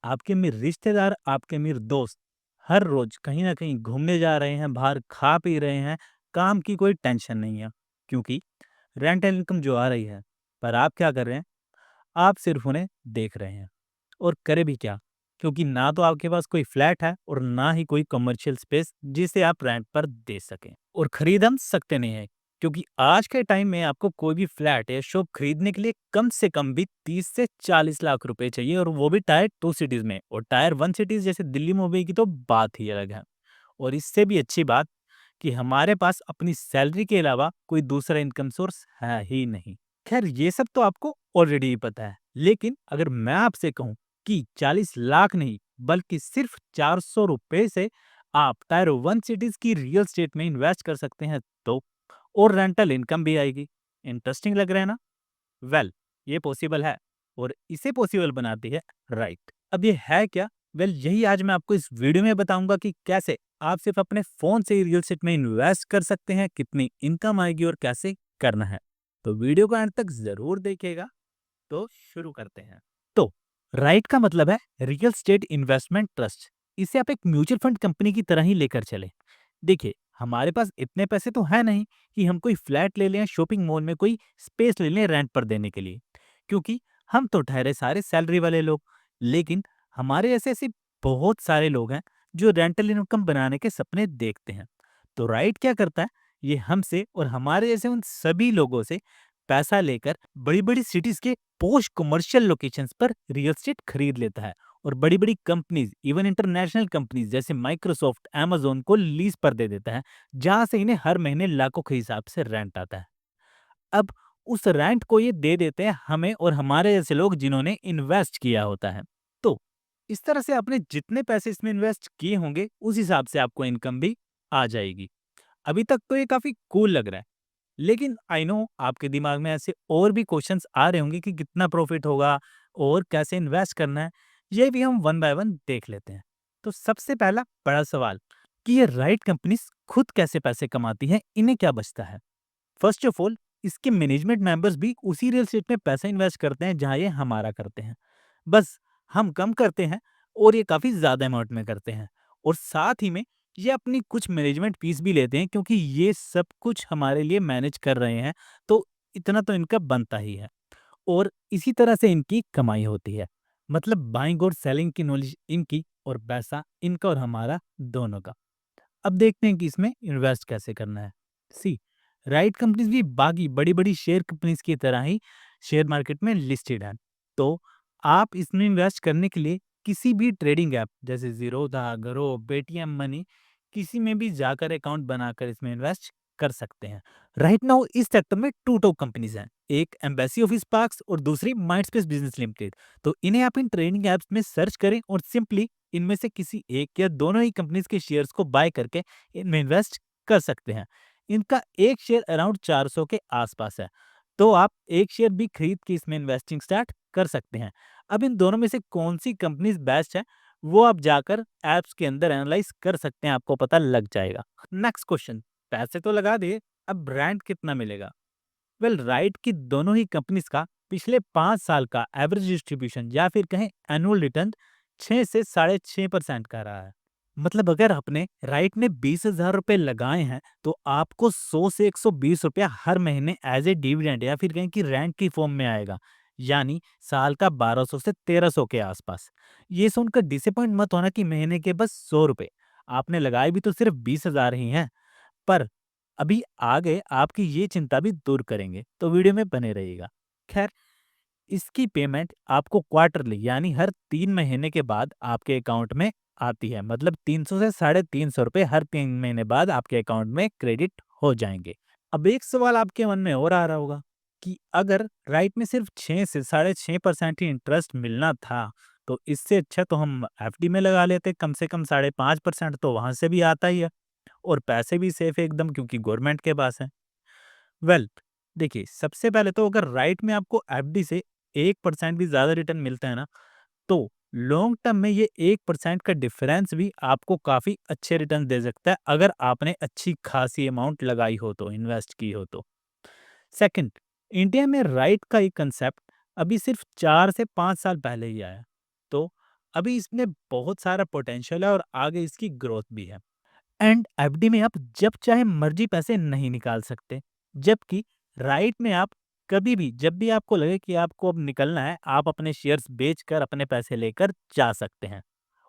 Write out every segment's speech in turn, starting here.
आपके अमीर रिश्तेदार, आपके अमीर दोस्त हर रोज कहीं न कहीं घूमने जा रहे हैं, बाहर खा पी रहे हैं, काम की कोई टेंशन नहीं है, क्योंकि रेंटल इनकम जो आ रही है। पर आप क्या कर रहे हैं? आप सिर्फ उन्हें देख रहे हैं। और करें भी क्या? क्योंकि ना तो आपके पास कोई फ्लैट है और ना ही कोई कमर्शियल स्पेस जिसे आप रेंट पर दे सकें। और खरीद हम सकते नहीं हैं, क्योंकि आज के टाइम में आपको कोई भी फ्लैट या शॉप खरीदने के लिए कम से कम भी 30 से 40 लाख रुपए चाहिए, और वो भी टायर 2 सिटीज में। और टायर 1 सिटीज जैसे दिल्ली मुंबई की तो बात ही अलग है। और इससे भी अच्छी बात कि हमारे पास अपनी सैलरी के अलावा कोई दूसरा इनकम सोर्स है ही नहीं। खैर, ये सब तो आपको ऑलरेडी ही पता है, लेकिन अगर मैं आपसे कहूं कि 40 लाख नहीं बल्कि सिर्फ 400 रुपए से आप टायर 1 सिटीज की रियल स्टेट में इन्वेस्ट कर सकते हैं, तो और रेंटल इनकम भी आएगी। इंटरेस्टिंग लग रहा है ना? वेल, ये पॉसिबल है, और इसे पॉसिबल बनाती है राइट। अब ये है क्या? वेल, यही आज मैं आपको इस वीडियो में बताऊंगा कि कैसे आप सिर्फ अपने फोन से ही रियल एस्टेट में इन्वेस्ट कर सकते हैं, कितनी इनकम आएगी और कैसे करना है। तो वीडियो को अंत तक जरूर देखिएगा। तो शुरू करते हैं। तो राइट का मतलब है रियल स्टेट इन्वेस्टमेंट ट्रस्ट। इसे आप एक म्यूचुअल फंड कंपनी की तरह ही लेकर चले। देखिए, हमारे पास इतने पैसे तो है नहीं कि हम कोई फ्लैट ले लें या शॉपिंग मॉल में कोई स्पेस ले लें रेंट पर देने के लिए, क्योंकि हम तो ठहरे सारे सैलरी वाले लोग। लेकिन हमारे ऐसे ऐसे बहुत सारे लोग हैं जो रेंटल इनकम बनाने के सपने देखते हैं। तो राइट क्या करता है? ये हमसे और हमारे जैसे उन सभी लोगों से पैसा लेकर बड़ी बड़ी सिटीज के पोश कमर्शियल लोकेशंस पर रियल एस्टेट खरीद लेता है, और बड़ी बड़ी कंपनीज, इवन इंटरनेशनल कंपनीज जैसे माइक्रोसॉफ्ट, amazon को लीज पर दे देता है, जहां से इन्हें हर महीने लाखों के हिसाब से रेंट आता है। अब उस रेंट को ये दे देते हैं हमें और हमारे जैसे लोग जिन्होंने इन्वेस्ट किया होता है। तो इस तरह से आपने जितने पैसे इसमें इन्वेस्ट किए होंगे उस हिसाब से आपको इनकम भी आ जाएगी। अभी तक तो ये काफी कूल लग रहा है, लेकिन आई नो आपके दिमाग में ऐसे और भी क्वेश्चंस आ रहे होंगे कि कितना प्रॉफिट होगा और कैसे इन्वेस्ट करना है। ये भी हम वन बाय वन देख लेते हैं। तो सबसे पहला बड़ा सवाल कि ये राइट कंपनीज खुद कैसे पैसे कमाती हैं, इन्हें क्या बचता है? फर्स्ट ऑफ ऑल, इसके मैनेजमेंट मेंबर्स भी उसी रियल एस्टेट में पैसा इन्वेस्ट करते हैं जहां ये हमारा करते हैं। बस हम कम करते हैं और ये काफी ज्यादा अमाउंट में करते हैं। और साथ ही में ये अपनी कुछ मैनेजमेंट फीस भी लेते हैं, क्योंकि ये सब कुछ हमारे लिए मैनेज कर रहे हैं, तो इतना तो इनका बनता ही है। और इसी तरह से इनकी कमाई होती है। मतलब बाइंग और सेलिंग की नॉलेज इनकी, और पैसा इनका और हमारा दोनों का। अब देखते हैं कि इसमें इन्वेस्ट कैसे करना है। सी, राइट कंपनीज भी बाकी बड़ी बड़ी शेयर कंपनीज की तरह ही शेयर मार्केट में लिस्टेड है। तो आप इसमें इन्वेस्ट करने के लिए किसी भी ट्रेडिंग ऐप जैसे जीरोधा, गरो, पेटीएम मनी, किसी में भी जाकर अकाउंट बनाकर इसमें इन्वेस्ट कर सकते हैं। राइट नाउ इस सेक्टर में टू टॉप कंपनीज हैं, एक एम्बेसी ऑफिस पार्क्स और दूसरी माइंडस्पेस बिजनेस लिमिटेड। तो इन्हें आप इन ट्रेडिंग ऐप्स में सर्च करें और सिंपली इनमें से किसी एक या दोनों ही कंपनीज के शेयर्स को बाय करके इनमें इन्वेस्ट कर सकते हैं। इनका एक शेयर अराउंड 400 के आसपास है, तो आप एक शेयर भी खरीद के इसमें इन्वेस्टिंग स्टार्ट कर सकते हैं। अब इन दोनों में से कौन सी कंपनीज बेस्ट है, वो आप जाकर ऐप्स के अंदर एनालाइज कर सकते हैं, आपको पता लग जाएगा। नेक्स्ट क्वेश्चन, पैसे तो लगा दिए, अब ब्रांड कितना मिलेगा? वेल, राइट की दोनों ही कंपनीज का पिछले 5 साल का एवरेज डिस्ट्रीब्यूशन या फिर कहें एनुअल रिटर्न 6 से 6.5% का रहा है। मतलब अगर आपने राइट में 20,000 रुपए लगाए हैं, तो आपको 100 से 120 रुपया हर महीने एज ए डिविडेंड या फिर कहें कि रेंट की फॉर्म में आएगा। यानी साल का 1200 से 1300 के आसपास। ये सुनकर डिसअपॉइंट मत होना कि महीने के बस 100 रुपए। आपने लगाए भी तो सिर्फ 20,000 ही हैं। पर अभी आगे आपकी ये चिंता भी दूर करेंगे, तो वीडियो में बने रहिएगा। खैर, इसकी पेमेंट आपको क्वार्टरली यानी हर 3 महीने के बाद आपके अकाउंट में आती है। मतलब 300 से 350 रुपए हर 3 महीने बाद आपके अकाउंट में क्रेडिट हो जाएंगे। अब एक सवाल आपके मन में और आ रहा होगा कि अगर राइट में सिर्फ 6 से 6.5% ही इंटरेस्ट मिलना था, तो इससे अच्छा तो हम एफडी में लगा लेते, कम से कम 5.5% तो वहां से भी आता ही है, और पैसे भी सेफ है एकदम, क्योंकि गवर्नमेंट के पास है। वेल, देखिए, सबसे पहले तो अगर राइट में आपको एफडी से 1% भी ज्यादा रिटर्न मिलता है ना, तो लॉन्ग टर्म में ये 1% का डिफरेंस भी आपको काफी अच्छे रिटर्न दे सकता है, अगर आपने अच्छी खासी अमाउंट लगाई हो तो, इन्वेस्ट की हो तो। सेकंड, इंडिया में राइट का एक कंसेप्ट अभी सिर्फ 4 से 5 साल पहले ही आया। तो अभी इसमें बहुत सारा पोटेंशियल है और आगे इसकी ग्रोथ भी है। एंड एफडी में आप जब चाहे मर्जी पैसे नहीं निकाल सकते, जबकि राइट में आप कभी भी जब भी आपको लगे कि आपको अब निकलना है, आप अपने शेयर्स बेचकर अपने पैसे लेकर जा सकते हैं।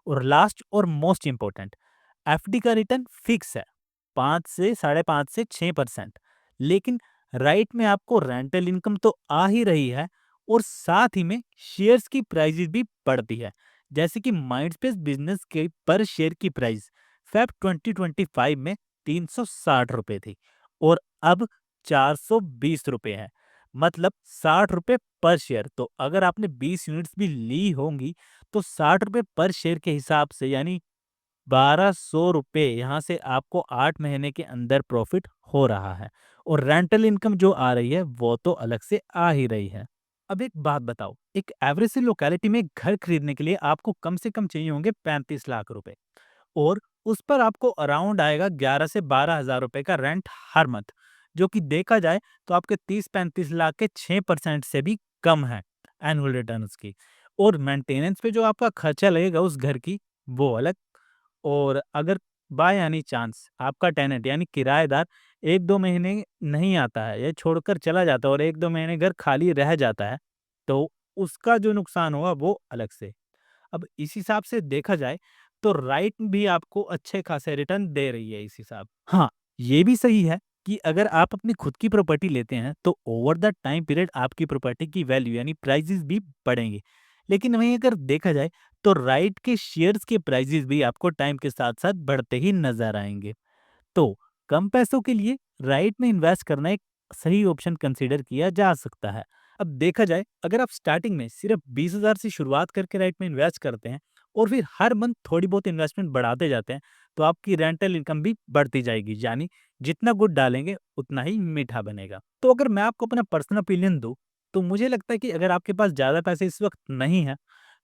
और लास्ट और मोस्ट इम्पोर्टेंट, एफडी का रिटर्न फिक्स है, 5 से 5.5 से 6%। लेकिन राइट में आपको रेंटल इनकम तो आ ही रही है और साथ ही में शेयर्स की प्राइसेस भी बढ़ती है। जैसे कि माइंडस्पेस बिजनेस के पर शेयर की प्राइस फेब 2025 में 360 रुपए थी और अब 420 रुपए है, मतलब 60 रुपए पर शेयर। तो अगर आपने 20 यूनिट्स भी ली होंगी तो 60 रुपए पर शेयर के हिसाब से यानी 1200 रुपए यहाँ से आपको 8 महीने के अंदर प्रॉफिट हो रहा है और रेंटल इनकम जो आ रही है वो तो अलग से आ ही रही है। अब एक बात बताओ, एक एवरेज सी लोकेलिटी में घर खरीदने के लिए आपको कम से कम चाहिए होंगे 35 लाख रुपए और उस पर आपको अराउंड आएगा 11 से 12 हज़ार रुपए का रेंट हर मंथ, जो कि देखा जाए तो आपके 30-35 लाख के 6% से भी कम है एनुअल रिटर्न्स की। और मेंटेनेंस पे जो आपका खर्चा लगेगा उस घर की, वो अलग। और अगर बाय एनी चांस आपका टेनेंट यानी किराएदार 1-2 महीने नहीं आता है या छोड़कर चला जाता है और 1-2 महीने घर खाली रह जाता है, तो उसका जो नुकसान होगा वो अलग से। अब इस हिसाब से देखा जाए तो राइट भी आपको अच्छे खासे रिटर्न दे रही है इस हिसाब। हाँ, ये भी सही है कि अगर आप अपनी खुद की प्रॉपर्टी लेते हैं तो ओवर द टाइम पीरियड आपकी प्रॉपर्टी की वैल्यू यानी प्राइसेस भी बढ़ेंगे। लेकिन वहीं अगर देखा जाए तो राइट के शेयर्स के प्राइसेस भी आपको टाइम के साथ-साथ बढ़ते ही नज़र आएँगे। तो कम पैसों के लिए राइट में इन्वेस्ट करना एक सही ऑप्शन कंसीडर किया जा सकता है। अब देखा जाए अगर आप स्टार्टिंग में सिर्फ 20,000 से शुरुआत करके राइट में इन्वेस्ट करते हैं और फिर हर मंथ थोड़ी बहुत इन्वेस्टमेंट बढ़ाते जाते हैं, तो आपकी रेंटल इनकम भी बढ़ती जाएगी, यानी जितना गुड़ डालेंगे उतना ही मीठा बनेगा। तो अगर मैं आपको अपना पर्सनल ओपिनियन दूं, तो मुझे लगता है कि अगर आपके पास ज़्यादा पैसे इस वक्त नहीं है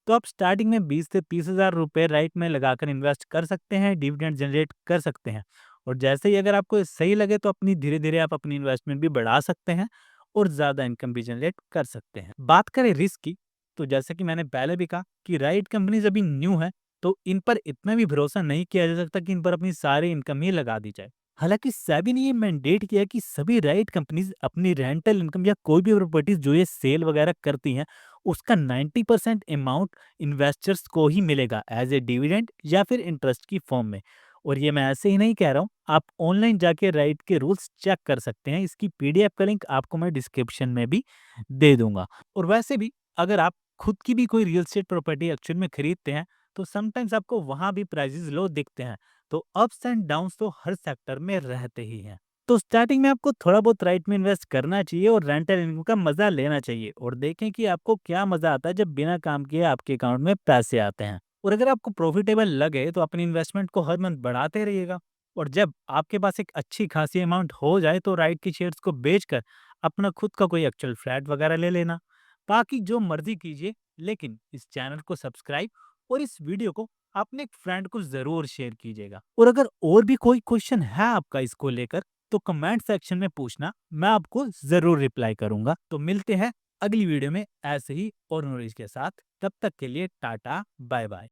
तो आप स्टार्टिंग में 20 से 30,000 रुपए राइट में लगाकर इन्वेस्ट कर सकते हैं, डिविडेंड जनरेट कर सकते हैं और जैसे ही अगर आपको सही लगे तो अपनी धीरे-धीरे आप अपनी इन्वेस्टमेंट भी बढ़ा सकते हैं और ज़्यादा इनकम भी जनरेट कर सकते हैं। बात करें रिस्क की, तो जैसे कि मैंने पहले भी कहा कि राइट कंपनीज़ अभी न्यू है, तो इन पर इतना भी भरोसा नहीं किया जा सकता कि इन पर अपनी सारी इनकम ही लगा दी जाए। हालाँकि सेबी ने ये मैंडेट किया है कि सभी राइट कंपनीज़ अपनी रेंटल इनकम या कोई भी प्रॉपर्टीज़ जो ये सेल वगैरह करती हैं, उसका 90% अमाउंट इन्वेस्टर्स को ही मिलेगा एज़ ए डिविडेंड या फिर इंटरेस्ट की फॉर्म में। और ये मैं ऐसे ही नहीं कह रहा हूँ, आप ऑनलाइन जाके राइट के रूल्स चेक कर सकते हैं। इसकी पीडीएफ का लिंक आपको मैं डिस्क्रिप्शन में भी दे दूँगा। और वैसे भी अगर आप खुद की भी कोई रियल एस्टेट प्रॉपर्टी एक्चुअल में खरीदते हैं, तो समटाइम्स आपको वहाँ भी प्राइसेज़ लो दिखते हैं। तो अप्स एंड डाउन्स तो हर सेक्टर में रहते ही हैं। तो स्टार्टिंग में आपको थोड़ा बहुत राइट में इन्वेस्ट करना चाहिए और रेंटल इनकम का मजा लेना चाहिए और देखें कि आपको क्या मजा आता है जब बिना काम किए आपके अकाउंट में पैसे आते हैं। और अगर आपको प्रॉफिटेबल लगे तो अपनी इन्वेस्टमेंट को हर मंथ बढ़ाते रहिएगा और जब आपके पास एक अच्छी खासी अमाउंट हो जाए तो राइट की शेयर्स को बेचकर अपना खुद का कोई एक्चुअल फ्लैट वगैरह ले लेना। बाकी जो मर्जी कीजिए, लेकिन इस चैनल को सब्सक्राइब और इस वीडियो को अपने एक फ्रेंड को जरूर शेयर कीजिएगा। और अगर और भी कोई क्वेश्चन है आपका इसको लेकर तो कमेंट सेक्शन में पूछना, मैं आपको जरूर रिप्लाई करूंगा। तो मिलते हैं अगली वीडियो में ऐसे ही और नॉलेज के साथ। तब तक के लिए टाटा बाय बाय।